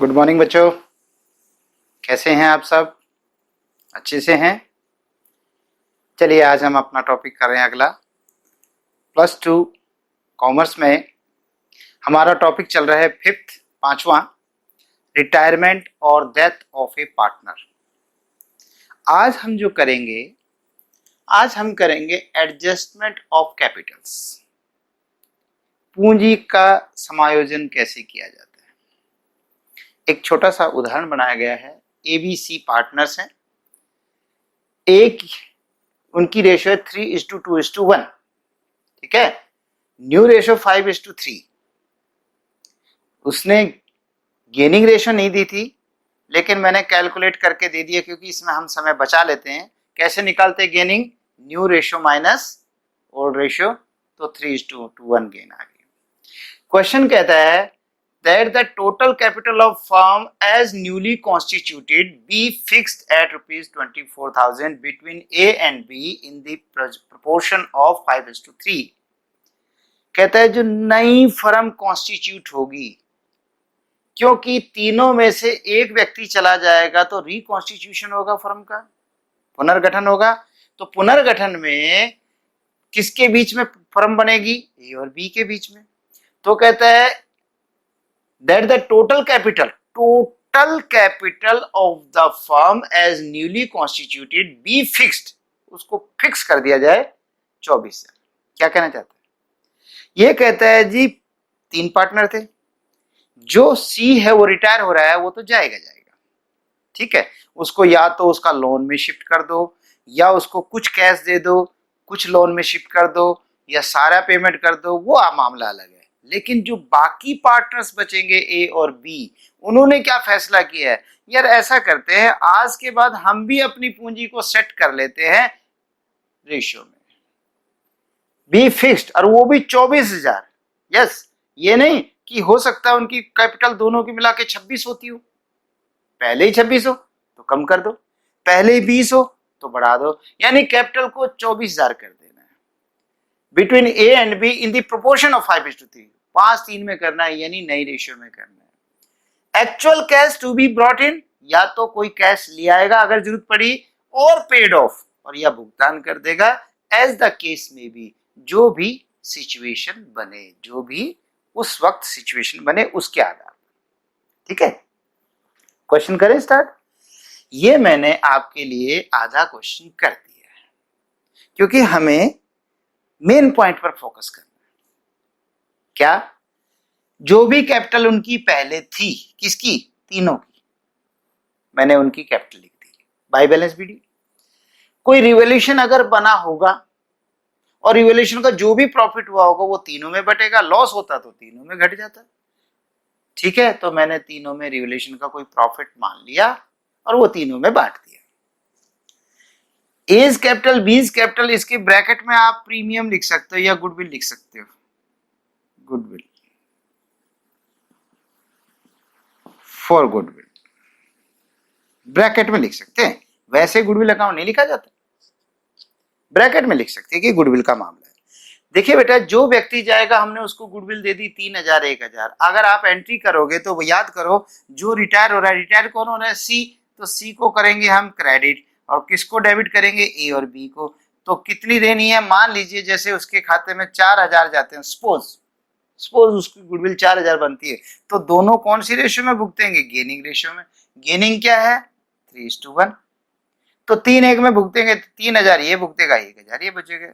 Good morning बच्चों, कैसे हैं आप सब? अच्छे से हैं? चलिए आज हम अपना टॉपिक कर रहे हैं अगला। प्लस टू कॉमर्स में हमारा टॉपिक चल रहा है फिफ्थ, पांचवा, रिटायरमेंट और डेथ ऑफ ए पार्टनर। आज हम जो करेंगे, आज हम करेंगे एडजस्टमेंट ऑफ कैपिटल्स। पूंजी का समायोजन कैसे किया जाता है। एक छोटा सा उदाहरण बनाया गया है। एबीसी पार्टनर्स हैं, एक उनकी रेशियो है 3:2:1, ठीक है। New ratio 5:3। उसने गेनिंग रेशियो नहीं दी थी, लेकिन मैंने कैलकुलेट करके दे दिया क्योंकि इसमें हम समय बचा लेते हैं। कैसे निकालते हैं gaining? New ratio minus old ratio, तो 3:1 गेन आ गई। क्वेश्चन कहता है that the total capital of firm as newly constituted be fixed at rupees 24,000 between A and B in the proportion of 5:3। कहता है जो नई फर्म कॉन्स्टिट्यूट होगी, क्योंकि तीनों में से एक व्यक्ति चला जाएगा तो रिकॉन्स्टिट्यूशन होगा, फर्म का पुनर्गठन होगा। तो पुनर्गठन में किसके बीच में फर्म बनेगी? ए और बी के बीच में। तो कहता है that the total capital of the firm as newly constituted be fixed, उसको फिक्स कर दिया जाए 24,000। क्या कहना चाहता है? ये कहता है जी तीन पार्टनर थे, जो सी है वो रिटायर हो रहा है, वो तो जाएगा, ठीक है। उसको या तो उसका लोन में शिफ्ट कर दो, या उसको कुछ कैश दे दो, कुछ लोन में शिफ्ट कर दो, या सारा पेमेंट कर दो, वो मामला अलग है। लेकिन जो बाकी पार्टनर्स बचेंगे ए और बी, उन्होंने क्या फैसला किया है? यार ऐसा करते हैं, आज के बाद हम भी अपनी पूंजी को सेट कर लेते हैं रेशियो में, बी फिक्स्ड, और वो भी 24,000। यस, ये नहीं कि हो सकता है उनकी कैपिटल दोनों की मिला के 26 होती हो, पहले ही 26 हो तो कम कर दो, पहले ही 20 हो तो बढ़ा दो, यानी कैपिटल को 24,000 कर देना है। Between A and B in the proportion of 5:3, 5:3 में करना है, यानी नई रेशियो में करना है। Actual cash to be brought in, या तो कोई कैश ले आएगा अगर जरूरत पड़ी, और पेड ऑफ, और या भुगतान कर देगा, एज द केस में भी, जो भी सिचुएशन बने, जो भी उस वक्त सिचुएशन बने उसके आधार पर, ठीक है। क्वेश्चन करें स्टार्ट। ये मैंने आपके लिए आधा क्वेश्चन कर दिया है, क्योंकि हमें मेन पॉइंट पर फोकस करना है। क्या? जो भी कैपिटल उनकी पहले थी, किसकी? तीनों की, मैंने उनकी कैपिटल लिख दी बाय बैलेंस बीडी। कोई रिवॉल्यूशन अगर बना होगा और रिवॉल्यूशन का जो भी प्रॉफिट हुआ होगा वो तीनों में बटेगा, लॉस होता तो तीनों में घट जाता, ठीक है। तो मैंने तीनों में रिवॉल्यूशन का कोई प्रॉफिट मान लिया और वो तीनों में बांट दिया। एज कैपिटल, बीज कैपिटल, इसके ब्रैकेट में आप प्रीमियम लिख सकते हो या गुडविल लिख सकते हो, गुडविल, फॉर गुडविल ब्रैकेट में लिख सकते हैं। वैसे गुडविल अकाउंट नहीं लिखा जाता, ब्रैकेट में लिख सकते हैं कि गुडविल का मामला है। देखिए बेटा, जो व्यक्ति जाएगा हमने उसको गुडविल दे दी 3,000, 1,000। अगर आप एंट्री करोगे तो याद करो, जो रिटायर हो रहा है, रिटायर कौन हो रहा है? सी। तो सी को करेंगे हम क्रेडिट, और किसको डेबिट करेंगे? ए और बी को। तो कितनी देनी है? मान लीजिए जैसे उसके खाते में 4,000 जाते हैं, सपोज उसकी गुडविल 4,000 बनती है, तो दोनों कौन सी रेशियो में भुगतेंगे? गेनिंग रेशियो में। गेनिंग क्या है? 3:1। तो 3:1 में भुगतेंगे, 3,000 ये भुगतेगा, 1,000 ये बचेगा,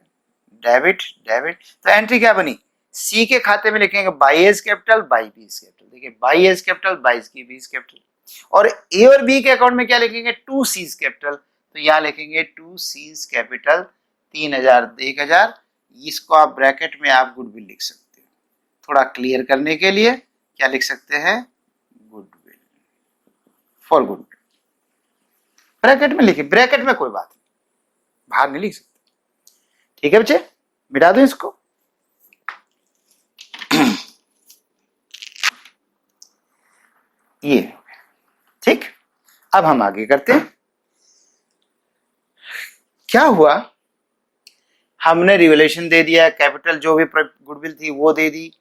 डेबिट डेबिट। तो एंट्री क्या बनी? सी के खाते में लिखेंगे by A's capital, by B's capital. देखिए, बाई एज कैपिटल, बाई की बीज कैपिटल। और ए और बी के अकाउंट में क्या लिखेंगे? 2 सीज कैपिटल। तो यहाँ लिखेंगे 2 सीज कैपिटल, 3,000, 1,000। इसको आप ब्रैकेट में आप गुडविल लिख सकते हो। थोड़ा क्लियर करने के लिए क्या लिख सकते हैं? गुडविल, फॉर गुडविल, ब्रैकेट में लिखे, ब्रैकेट में कोई बात नहीं, बाहर नहीं लिख सकते, ठीक है बच्चे। मिटा दो इसको। ये ठीक। अब हम आगे करते हैं। क्या हुआ? हमने रिवॉल्यूशन दे दिया, कैपिटल जो भी गुडविल थी वो दे दी,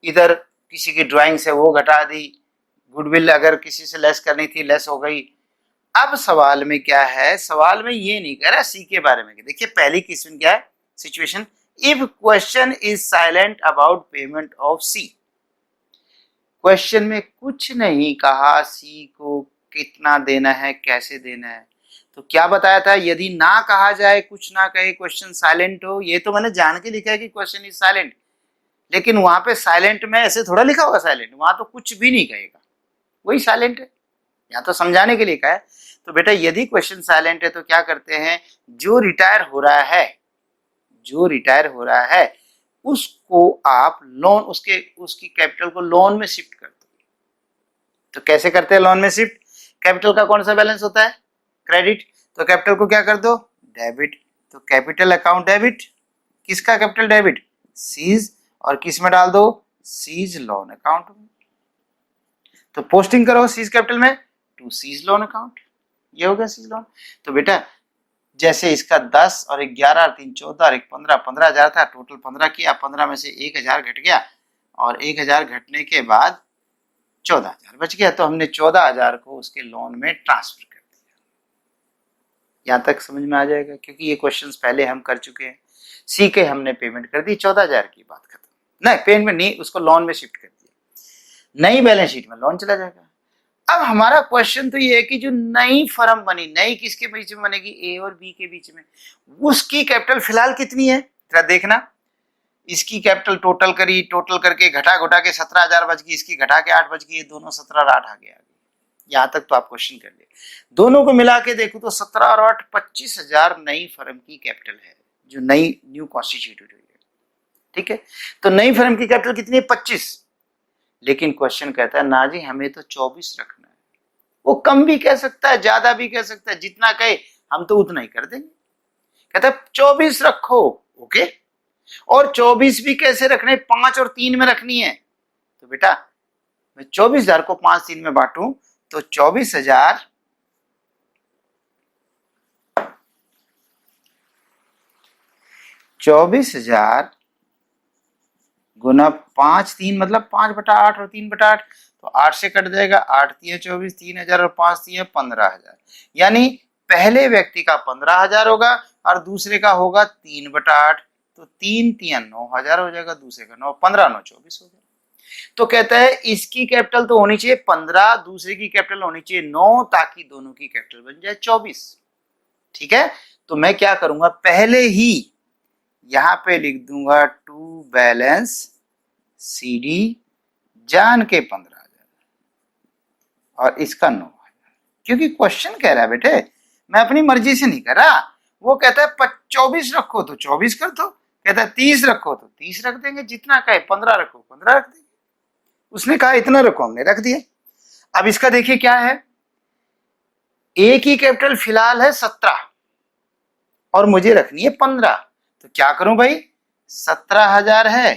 इधर किसी की ड्राइंग से वो घटा दी, गुडविल अगर किसी से लेस करनी थी, लेस हो गई। अब सवाल में क्या है, सवाल में ये नहीं कह रहा सी के बारे में। देखिए पहली क्वेश्चन क्या है, situation if question is silent about payment of C. Question में कुछ नहीं कहा सी को कितना देना है, कैसे देना है। तो क्या बताया था, यदि ना कहा जाए, कुछ ना कहे, क्वेश्चन साइलेंट हो। ये तो मैंने जान के लिखा है कि क्वेश्चन इज साइलेंट, लेकिन वहां पे साइलेंट में ऐसे थोड़ा लिखा होगा साइलेंट, वहां तो कुछ भी नहीं कहेगा, वही साइलेंट है। यहाँ तो समझाने के लिए कहा है। तो बेटा यदि क्वेश्चन साइलेंट है तो क्या करते हैं, जो रिटायर हो रहा है, जो रिटायर हो रहा है उसको आप लोन, उसकी कैपिटल को लोन में शिफ्ट कर दो। तो कैसे करते हैं लोन में शिफ्ट, कैपिटल का कौन सा बैलेंस होता है, क्रेडिट, तो कैपिटल को क्या कर दो, डेबिट। तो कैपिटल अकाउंट डेबिट, किसका कैपिटल डेबिट, सीज, और किस में डाल दो, सीज लोन अकाउंट में। तो पोस्टिंग करो सीज कैपिटल में टू सीज लोन अकाउंट, ये हो गया सीज लोन। तो बेटा जैसे इसका 10 और 11 और 3 14 और 1 15, 15,000 था, टोटल 15 किया, 15 में से 1,000 घट गया, और 1,000 घटने के बाद 14,000 बच गया। तो हमने 14,000 को उसके लोन में ट्रांसफर कर दिया। यहाँ तक समझ में आ जाएगा, क्योंकि ये क्वेश्चंस पहले हम कर चुके हैं। सी के हमने पेमेंट कर दी, 14,000 की बात खत्म। नहीं पेमेंट नहीं, उसको लोन में शिफ्ट कर दिया, नई बैलेंस शीट में लोन चला जाएगा। अब हमारा क्वेश्चन तो ये है कि जो नई फर्म बनी, नई किसके बीच में बनेगी, ए और बी के बीच में, उसकी कैपिटल फिलहाल कितनी है, जरा देखना। इसकी कैपिटल टोटल करी, टोटल करके घटा घटा के 17,000 बच गई, इसकी घटा के 8 बच गई, दोनों 17 और 8 आ गया। यहाँ तक तो आप क्वेश्चन कर लिए। दोनों को मिला के देखो तो 17 और 8 25,000 नई फर्म की कैपिटल है, जो नई न्यू कॉन्स्टिट्यूटेड हुई है। ठीक है, तो नई फर्म की कैपिटल कितनी है, 25। लेकिन क्वेश्चन कहता है ना जी हमें तो 24 रखना है। वो कम भी कह सकता है, ज्यादा भी कह सकता है, जितना कहे हम तो उतना ही कर देंगे। कहता है 24 रखो, ओके। और 24 भी कैसे रखने, 5 और 3 में रखनी है। तो बेटा मैं 24,000 को 5 3 में बांटू तो 24,000 गुना 5 3 मतलब 5/8 और 3/8, तो 8 से कट जाएगा, 8 3 24, 3,000 और 5 3 15,000। यानी पहले व्यक्ति का 15,000 होगा और दूसरे का होगा 3/8, तो 3 3 9,000 हो जाएगा, दूसरे का 9 15 9 24 हो गया। तो कहता है इसकी कैपिटल तो होनी चाहिए 15, दूसरे की कैपिटल होनी चाहिए 9, ताकि दोनों की कैपिटल बन जाए 24। ठीक है, तो मैं क्या करूंगा, पहले ही यहां पे लिख दूंगा टू बैलेंस सीडी जान के 15,000 और इसका 9,000, क्योंकि क्वेश्चन कह रहा है बेटे, मैं अपनी मर्जी से नहीं कर रहा। वो कहता है 24 रखो तो 24 कर दो, कहता है 30 रखो तो 30 रख देंगे, जितना कहे 15 रखो 15 रख देंगे। उसने कहा इतना रखो, हमने रख दिया। अब इसका देखिए क्या है, ए की कैपिटल फिलहाल है 17 और मुझे रखनी है 15, तो क्या करूं भाई, 17,000 है,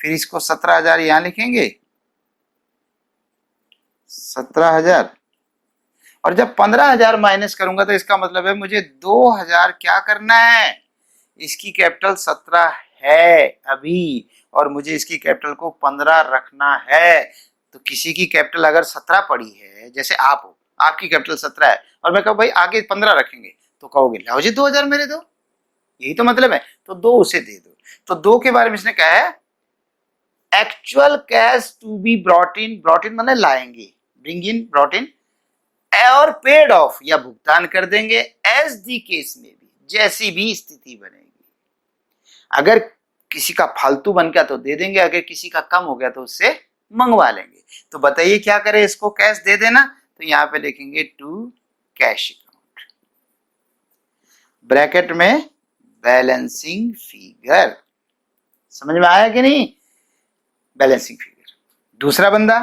फिर इसको 17,000 यहां लिखेंगे, 17,000, और जब 15,000 माइनस करूंगा तो इसका मतलब है मुझे 2,000 क्या करना है, इसकी कैपिटल 17 है अभी, और मुझे इसकी कैपिटल को 15 रखना है। तो किसी की कैपिटल अगर 17 पड़ी है, जैसे आप हो, आपकी कैपिटल 17 है और मैं कहूं भाई आगे 15 रखेंगे, तो कहोगे लाओ जी 2,000 मेरे दो, यही तो मतलब है, तो 2 उसे दे दो। तो 2 के बारे में इसने कहा है actual cash to be brought in माने लाएंगे, ब्रिंग इन, ब्रॉट इन, और पेड ऑफ या भुगतान कर देंगे, एज दी केस में भी, जैसी भी स्थिति बनेगी। अगर किसी का फालतू बन गया तो दे देंगे, अगर किसी का कम हो गया तो उससे मंगवा लेंगे। तो बताइए क्या करें, इसको कैश दे देना, तो यहां पे लिखेंगे टू कैश अकाउंट, ब्रैकेट में बैलेंसिंग फिगर। समझ में आया कि नहीं, बैलेंसिंग फिगर। दूसरा बंदा,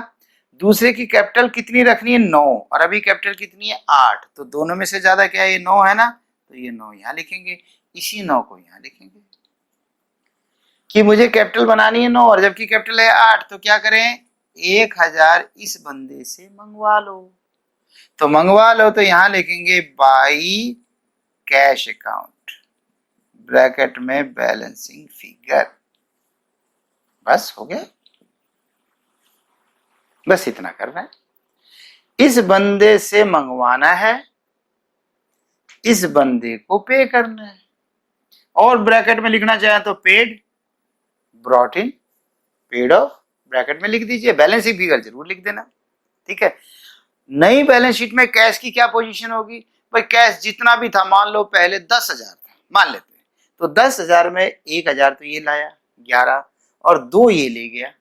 दूसरे की कैपिटल कितनी रखनी है 9, और अभी कैपिटल कितनी है 8, तो दोनों में से ज्यादा क्या है, ये 9 है ना, तो ये 9 यहां लिखेंगे, इसी 9 को यहां लिखेंगे कि मुझे कैपिटल बनानी है 9 और जबकि कैपिटल है 8, तो क्या करें, 1,000 इस बंदे से मंगवा लो। तो मंगवा लो तो यहां लिखेंगे बाई कैश अकाउंट, ब्रैकेट में बैलेंसिंग फिगर। बस हो गया, बस इतना करना है। इस बंदे से मंगवाना है, इस बंदे को पे करना है, और ब्रैकेट में लिखना चाहे तो paid, brought in, paid of, bracket में लिख दीजिए, बैलेंस शीट फिगर जरूर लिख देना। ठीक है, नई बैलेंस शीट में कैश की क्या पोजीशन होगी भाई, कैश जितना भी था, मान लो पहले 10,000 था, मान लेते हैं, तो 10,000 में 1,000 तो ये लाया 11, और 2 ये ले गया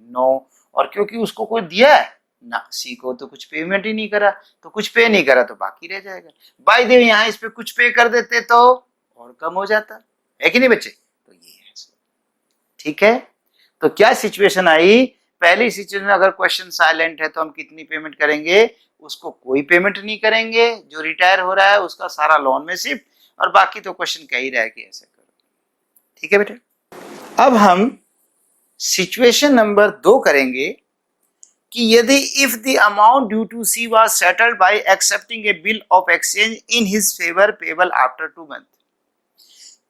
9, और क्योंकि उसको कोई दिया है ना, सी को तो कुछ पेमेंट ही नहीं करा, तो कुछ पे नहीं करा तो बाकी रह जाएगा। बाय द वे यहाँ इस पे कुछ पे कर देते तो और कम हो जाता है कि नहीं बच्चे, तो ये है। ठीक है, तो क्या सिचुएशन आई, पहली सिचुएशन में अगर क्वेश्चन साइलेंट है तो हम कितनी पेमेंट करेंगे, उसको कोई पेमेंट नहीं करेंगे, जो रिटायर हो रहा है उसका सारा लोन में शिफ्ट, और बाकी तो क्वेश्चन कह ही रहा है कि ऐसे करो। ठीक है बेटे, अब हम सिचुएशन नंबर 2 करेंगे कि यदि if the amount due to C was settled by accepting a bill of exchange in his favour payable after 2 month,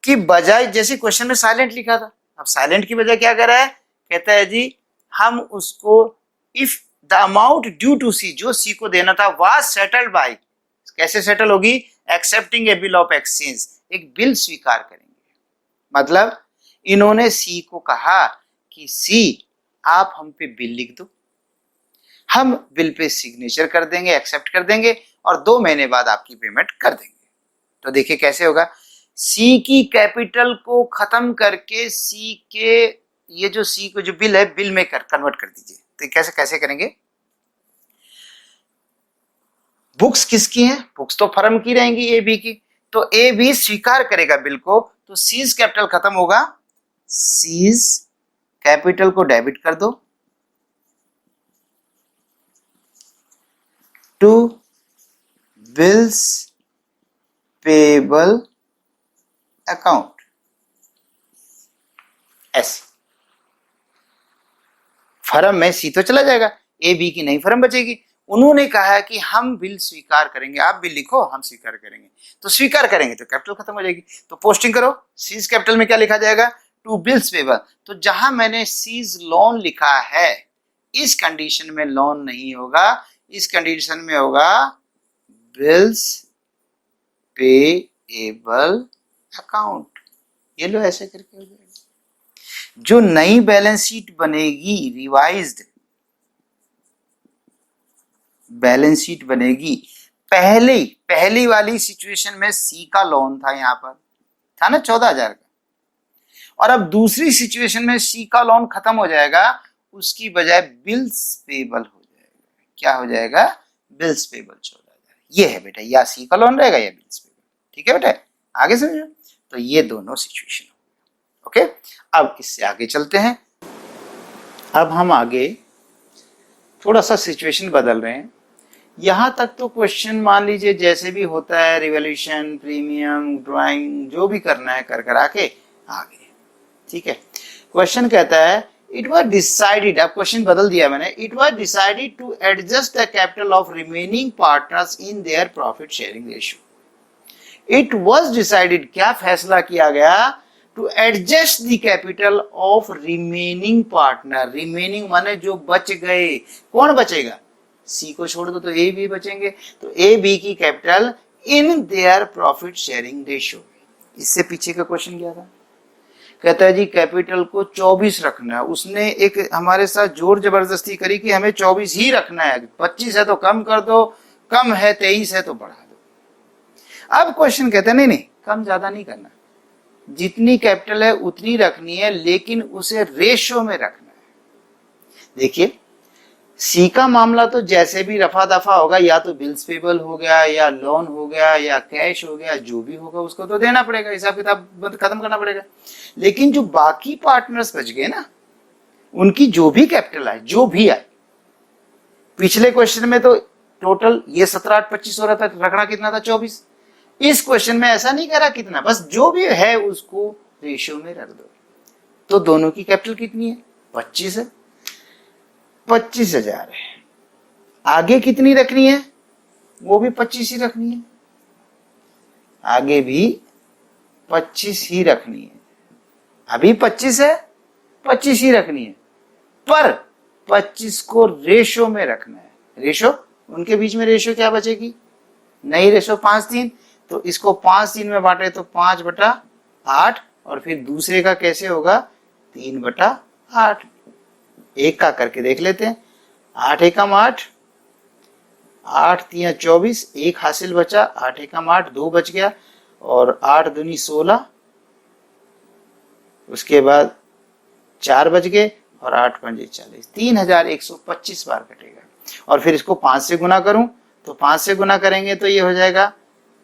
कि बजाय, जैसे क्वेश्चन में साइलेंट लिखा था, अब साइलेंट की बजाय क्या कर रहा है, कहता है जी हम उसको if the amount due to C, जो सी को देना था, वाज सेटल्ड बाय, कैसे सेटल होगी, accepting a bill of exchange, एक बिल स्वीकार करेंगे, मतलब इन्होंने सी को कहा कि सी आप हम पे बिल लिख दो, हम बिल पे सिग्नेचर कर देंगे, एक्सेप्ट कर देंगे, और 2 महीने बाद आपकी पेमेंट कर देंगे। तो देखिए कैसे होगा, सी की कैपिटल को खत्म करके सी के, ये जो सी को जो बिल है, बिल में कन्वर्ट कर दीजिए। तो कैसे कैसे करेंगे, बुक्स किसकी हैं, बुक्स तो फर्म की रहेंगी ए बी की, तो ए बी स्वीकार करेगा बिल को, तो सीज कैपिटल खत्म होगा, सीज कैपिटल को डेबिट कर दो टू बिल्स पेबल अकाउंट, ऐसे फर्म में सी तो चला जाएगा, ए बी की नई फर्म बचेगी। उन्होंने कहा है कि हम बिल स्वीकार करेंगे, आप बिल लिखो हम स्वीकार करेंगे, तो स्वीकार करेंगे तो कैपिटल खत्म हो जाएगी, तो पोस्टिंग करो, सीज कैपिटल में क्या लिखा जाएगा, टू बिल्स पेबल, तो जहां मैंने सीज लोन लिखा है, इस कंडीशन में लोन नहीं होगा, इस कंडीशन में होगा बिल्स पेएबल अकाउंट, ये लो ऐसे करके हो जाएगा। जो नई बैलेंस शीट बनेगी, रिवाइज्ड बैलेंस शीट बनेगी, पहली वाली सिचुएशन में सी का लोन था, यहां पर था ना 14,000 का, और अब दूसरी सिचुएशन में सी का लोन खत्म हो जाएगा, उसकी बजाय बिल्स पेबल हो जाएगा, क्या हो जाएगा, बिल्स पेबल 14,000, ये है बेटा, या सी का लोन रहेगा या बिल्स पेबल। ठीक है बेटा, आगे समझो, तो ये दोनों सिचुएशन। ओके, अब इससे आगे चलते हैं, अब हम आगे थोड़ा सा सिचुएशन बदल रहे हैं। यहां तक तो क्वेश्चन मान लीजिए जैसे भी होता है, रिवॉल्यूशन, प्रीमियम, ड्राइंग, जो भी करना है कर करा के आगे। ठीक है, क्वेश्चन कहता है इट वाज डिसाइडेड, अब क्वेश्चन बदल दिया मैंने, it was decided to adjust the capital of remaining partners in their profit sharing ratio. It was decided, क्या फैसला किया गया, to adjust the capital of remaining partner, remaining माने जो बच गए, कौन बचेगा, सी को छोड़ दो तो ए बी बचेंगे, तो ए बी की capital in their profit sharing ratio. इससे पीछे का क्वेश्चन क्या था, कहता है जी कैपिटल को 24 रखना है, उसने एक हमारे साथ जोर जबरदस्ती करी कि हमें 24 ही रखना है, 25 है तो कम कर दो, कम है 23 है तो बढ़ा दो। अब क्वेश्चन कहते हैं नहीं नहीं, कम ज्यादा नहीं करना, जितनी कैपिटल है उतनी रखनी है, लेकिन उसे रेशो में रखना है। देखिए सी का मामला तो जैसे भी रफा दफा होगा, या तो बिल्स पेबल हो गया, या लोन हो गया, या कैश हो गया, जो भी होगा उसको तो देना पड़ेगा, हिसाब किताब खत्म करना पड़ेगा। लेकिन जो बाकी पार्टनर्स बच गए ना, उनकी जो भी कैपिटल आए, जो भी आए, पिछले क्वेश्चन में तो टोटल ये 17, 8, 25 हो रहा था, रखना कितना था, 24। इस क्वेश्चन में ऐसा नहीं करा कितना, बस जो भी है उसको रेशियो में रख दो। तो दोनों की कैपिटल कितनी है, 25 है, 25,000 है। आगे कितनी रखनी है, वो भी 25 ही रखनी है, आगे भी 25 ही रखनी है, अभी 25 है, 25 ही रखनी है, पर 25 को रेशो में रखना है, रेशो उनके बीच में रेशियो क्या बचेगी, नई रेशियो 5:3, तो इसको 5:3 में बांटे तो 5/8, और फिर दूसरे का कैसे होगा 3/8। एक का करके देख लेते हैं, 8 एकम 8, 8 3 24, एक हासिल बचा, 8 एकम 8, 2 बच गया, और 8 दूनी 16, उसके बाद 4 बच गए, और 8 पंजे 40, 3125 बार कटेगा। और फिर इसको 5 से गुना करूं तो 5 से गुना करेंगे तो ये हो जाएगा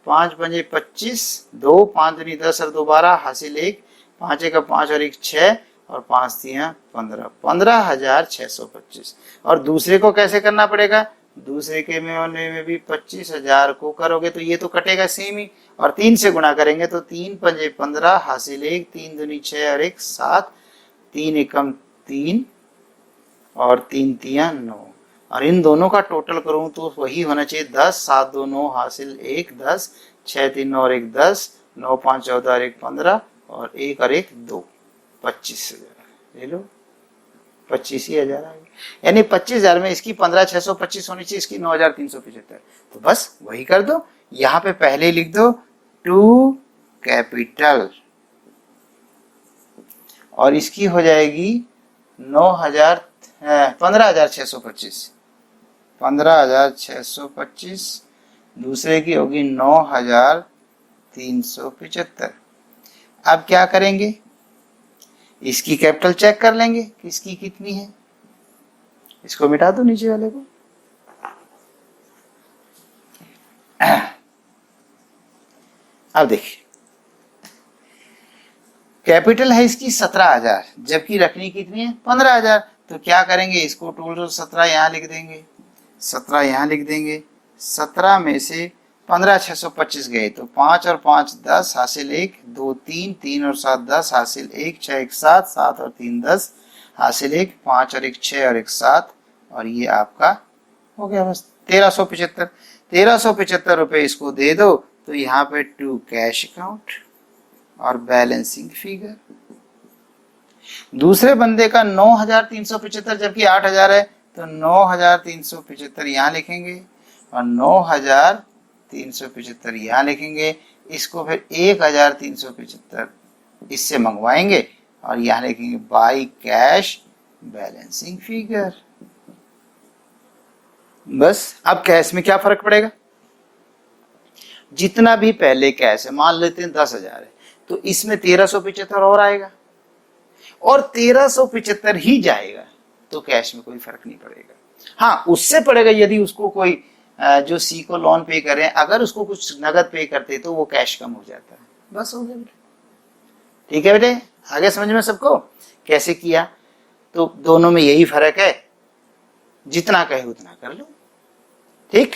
5 पंजे 25, 2, 5 दूनी 10 और 2 12, हासिल 1, 5 एक 5 और 1 6, और 5 3 15, 15,625। और दूसरे को कैसे करना पड़ेगा, दूसरे के में भी 25,000 को करोगे तो ये तो कटेगा सेम ही, और 3 से गुणा करेंगे तो 3 पंजे 15, हासिल 1, 3 दूनी 6 और 1 7, 3 एकम 3, और 3 3 9, और इन दोनों का टोटल करूं तो वही होना चाहिए 10, 7 2 9, हासिल 1 10, 6 3 9 और 1 10, 9 5 14 और 1 15, और 1 और 1 2, 25,000 ले लो, 25,000 आ गया। यानी 25,000 में इसकी 15,625 होनी चाहिए, इसकी 9,375। तो बस वही कर दो, यहाँ पे पहले लिख दो टू कैपिटल, और इसकी हो जाएगी 15,625, 15,625, दूसरे की होगी 9,375। अब क्या करेंगे, इसकी कैपिटल चेक कर लेंगे कि इसकी कितनी है, इसको मिटा दो नीचे वाले को, अब देखिए कैपिटल है इसकी 17,000, जबकि रखनी कितनी है 15,000, तो क्या करेंगे, इसको टोटल 17 यहाँ लिख देंगे, 17 यहाँ लिख देंगे, 17 में से 15,625 गए तो 5 और 5 10, हासिल 1, 2 3, 3 और 7 10, हासिल 1, 6 1 7, 7 और 3 10, हासिल 1, 5 और 1 6 और 1 7, और ये आपका हो गया बस 1,375। 1,375 रुपये इसको दे दो, तो यहाँ पे टू कैश अकाउंट और बैलेंसिंग फिगर। दूसरे बंदे का 9,375 जबकि 8,000 है, तो 9,375 यहाँ लिखेंगे, और 9,375 यहाँ लिखेंगे, इसको फिर 1,375 इससे मंगवाएंगे, और यहाँ लिखेंगे बाई कैश बैलेंसिंग फिगर। बस अब कैश में क्या फर्क पड़ेगा, जितना भी पहले कैश है, मान लेते हैं 10,000 है, तो इसमें 1,375 और आएगा, और 1,375 ही जाएगा, तो कैश में कोई फर्क नहीं पड़ेगा। हाँ, उससे पड़ेगा यदि उसको कोई जो सी को लोन पे करें, अगर उसको कुछ नगद पे करते तो वो कैश कम हो जाता है। बस हो गया बेटे, ठीक है बेटे, आगे समझ में सबको कैसे किया, तो दोनों में यही फर्क है, जितना कहे उतना कर लो, ठीक।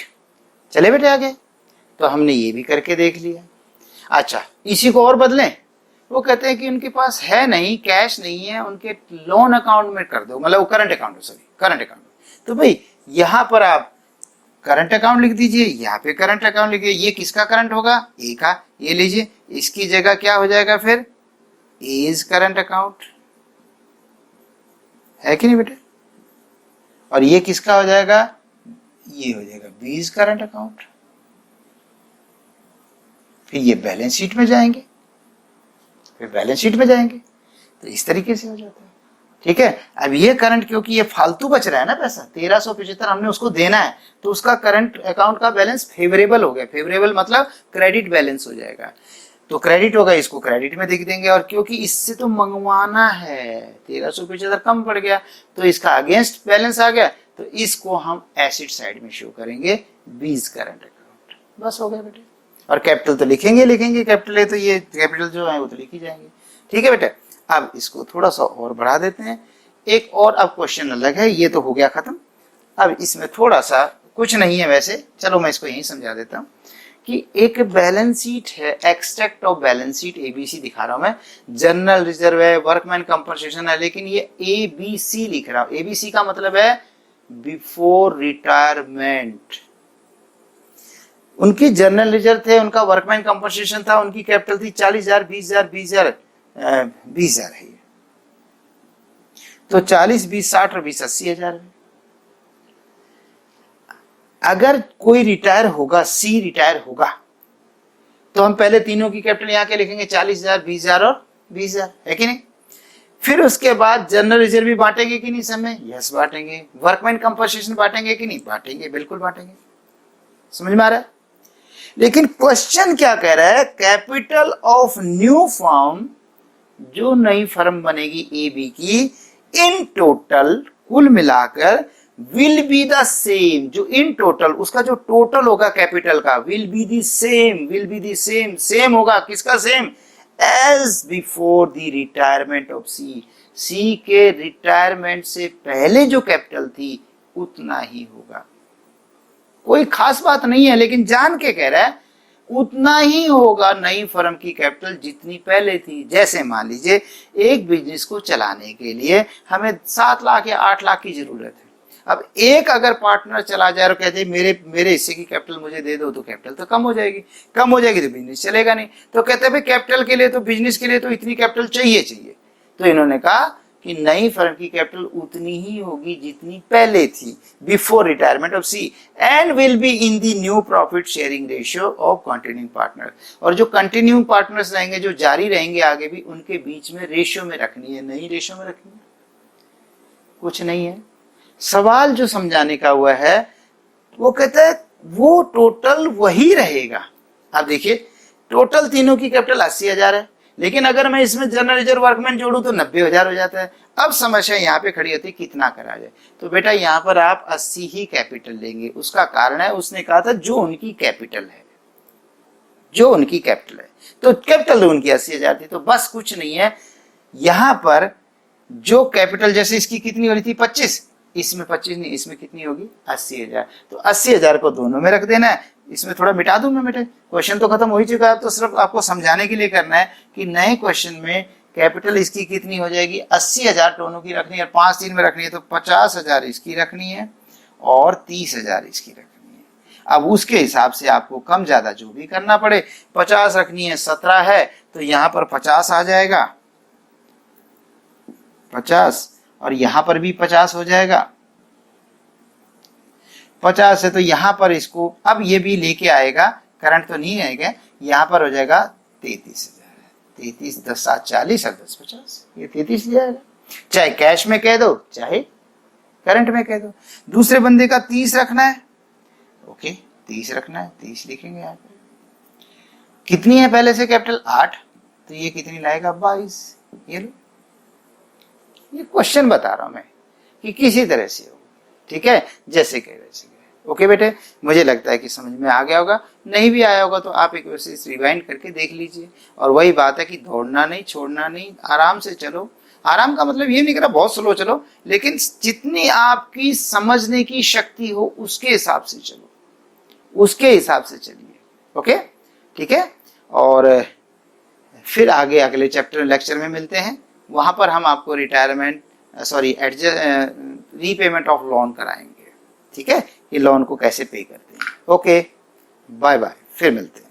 चले बेटे आगे, तो हमने ये भी करके देख लिया। अच्छा, इसी को और बदलें, वो कहते हैं कि उनके पास है नहीं, कैश नहीं है, उनके लोन अकाउंट में कर दो, मतलब वो current account, sorry current account. तो भाई यहां पर आप करंट अकाउंट लिख दीजिए, यहाँ पे करंट अकाउंट लिखिए, ये किसका करंट होगा, ए का, ये लीजिए, इसकी जगह क्या हो जाएगा फिर इज करंट अकाउंट, है कि नहीं बेटे, और ये किसका हो जाएगा, ये हो जाएगा बीज करंट अकाउंट। फिर ये बैलेंस शीट में जाएंगे, फिर बैलेंस शीट में जाएंगे, तो इस तरीके से हो जाता है, ठीक है। अब ये करंट, क्योंकि ये फालतू बच रहा है ना पैसा, 1,375 हमने उसको देना है, तो उसका करंट अकाउंट का बैलेंस फेवरेबल हो गया, फेवरेबल मतलब क्रेडिट बैलेंस हो जाएगा, तो क्रेडिट होगा, इसको क्रेडिट में लिख देंगे, और क्योंकि इससे तो मंगवाना है, 1,375 कम पड़ गया, तो इसका अगेंस्ट बैलेंस आ गया, तो इसको हम एसिड साइड में शो करेंगे, बीज करंट अकाउंट। बस हो गया बेटे, और कैपिटल तो लिखेंगे लिखेंगे, कैपिटल है तो ये कैपिटल जो है वो तो लिखी जाएंगे, ठीक है बेटे। अब इसको थोड़ा सा और बढ़ा देते हैं, एक और अब क्वेश्चन अलग है, ये तो हो गया खत्म। अब इसमें थोड़ा सा कुछ नहीं है वैसे, चलो मैं इसको यहीं समझा देता हूँ कि एक बैलेंस शीट है, extract of balance sheet ABC दिखा रहा हूं मैं, जनरल रिजर्व है, वर्कमैन कंपनसेशन है, लेकिन ये एबीसी लिख रहा हूं। एबीसी का मतलब है बिफोर रिटायरमेंट। उनकी जनरल रिजर्व थे, उनका वर्कमैन कंपनसेशन था, उनकी कैपिटल थी 40,000, 20,000, 20,000, 20,000 है, तो 40, 20, 60 और 20, 80,000। अगर कोई रिटायर होगा, सी रिटायर होगा, तो हम पहले तीनों की कैपिटल यहाँ के लिखेंगे 40,000, 20,000 और 20,000, है कि नहीं। फिर उसके बाद जनरल रिजर्व भी बांटेंगे कि नहीं समय, यस बांटेंगे। वर्कमैन कंपनसेशन बांटेंगे कि नहीं, बांटेंगे, बिल्कुल बांटेंगे। समझ में आ रहा है। लेकिन क्वेश्चन क्या कह रहा है, कैपिटल ऑफ न्यू फर्म, जो नई फर्म बनेगी ए बी की, इन टोटल कुल मिलाकर विल बी द सेम, जो इन टोटल उसका जो टोटल होगा कैपिटल का, will be the same, will be the same, same होगा, किसका same, as before the retirement of C, C के रिटायरमेंट से पहले जो कैपिटल थी उतना ही होगा। कोई खास बात नहीं है, लेकिन जान के कह रहा है उतना ही होगा नई फर्म की कैपिटल जितनी पहले थी। जैसे मान लीजिए एक बिजनेस को चलाने के लिए हमें 7 लाख या 8 लाख की जरूरत है। अब एक अगर पार्टनर चला जाए और कहते मेरे हिस्से की कैपिटल मुझे दे दो, तो कैपिटल तो कम हो जाएगी, कम हो जाएगी तो बिजनेस चलेगा नहीं। तो कहते भाई कैपिटल के लिए तो, बिजनेस के लिए तो इतनी कैपिटल चाहिए। तो इन्होंने कहा कि नई फर्म की कैपिटल उतनी ही होगी जितनी पहले थी, before retirement of C, and will be in the new profit sharing ratio of continuing partner. और जो कंटिन्यूइंग पार्टनर्स रहेंगे, जो जारी रहेंगे आगे भी, उनके बीच में रेशियो में रखनी है, नहीं रेशियो में रखनी है, कुछ नहीं है। सवाल जो समझाने का हुआ है वो कहता है वो टोटल वही रहेगा। अब देखिए टोटल तीनों की कैपिटल 80,000 है, लेकिन अगर मैं इसमें जनरल रिजर्व वर्कमैन जोड़ू तो 90,000 हो जाता है। अब समस्या यहाँ पे खड़ी होती है कितना करा जाए। तो बेटा यहाँ पर आप 80 ही कैपिटल लेंगे। उसका कारण है उसने कहा था जो उनकी कैपिटल है, जो उनकी कैपिटल है, तो कैपिटल तो उनकी 80,000 थी। तो बस कुछ नहीं है, यहाँ पर जो कैपिटल, जैसे इसकी कितनी हो रही थी 25, इसमें 25 नहीं, इसमें कितनी होगी 80,000। तो 80,000 को दोनों में रख देना है। इसमें थोड़ा मिटा दूं मैं, बेटे क्वेश्चन तो खत्म हो ही चुका है। तो सिर्फ आपको समझाने के लिए करना है कि नए क्वेश्चन में कैपिटल इसकी कितनी हो जाएगी, 80,000 दोनों की रखनी है, 5 3 में रखनी है, तो 50,000 इसकी रखनी है और 30,000 इसकी रखनी है। अब उसके हिसाब से आपको कम ज्यादा जो भी करना पड़े, 50 रखनी है, 17 है, तो यहाँ पर 50 आ जाएगा, 50, और यहां पर भी 50 हो जाएगा, 50 है तो यहां पर इसको अब ये भी लेके आएगा, करंट तो नहीं आएगा, यहां पर हो जाएगा 33,000, 33 10 7 40 और 10 50, ये 33 ले आएगा। चाहे कैश में कह दो चाहे करंट में कह दो। दूसरे बंदे का 30 रखना है, ओके 30 रखना है, 30 लिखेंगे यहाँ पे। कितनी है पहले से कैपिटल 8, तो ये कितनी लाएगा 22। ये लो, ये क्वेश्चन बता रहा हूं मैं कि किसी तरह से हो, ठीक है, जैसे कह वैसे कह। ओके बेटे, मुझे लगता है कि समझ में आ गया होगा। नहीं भी आया होगा तो आप एक वैसे रिवाइंड करके देख लीजिए। और वही बात है कि दौड़ना नहीं, छोड़ना नहीं, आराम से चलो। आराम का मतलब ये नहीं करा बहुत स्लो चलो, लेकिन जितनी आपकी समझने की शक्ति हो उसके हिसाब से चलो, उसके हिसाब से चलिए। ओके ठीक है, और फिर आगे अगले चैप्टर लेक्चर में मिलते हैं। वहां पर हम आपको रीपेमेंट ऑफ लोन कराएंगे, ठीक है, ये लोन को कैसे पे करते हैं। ओके बाय बाय, फिर मिलते हैं।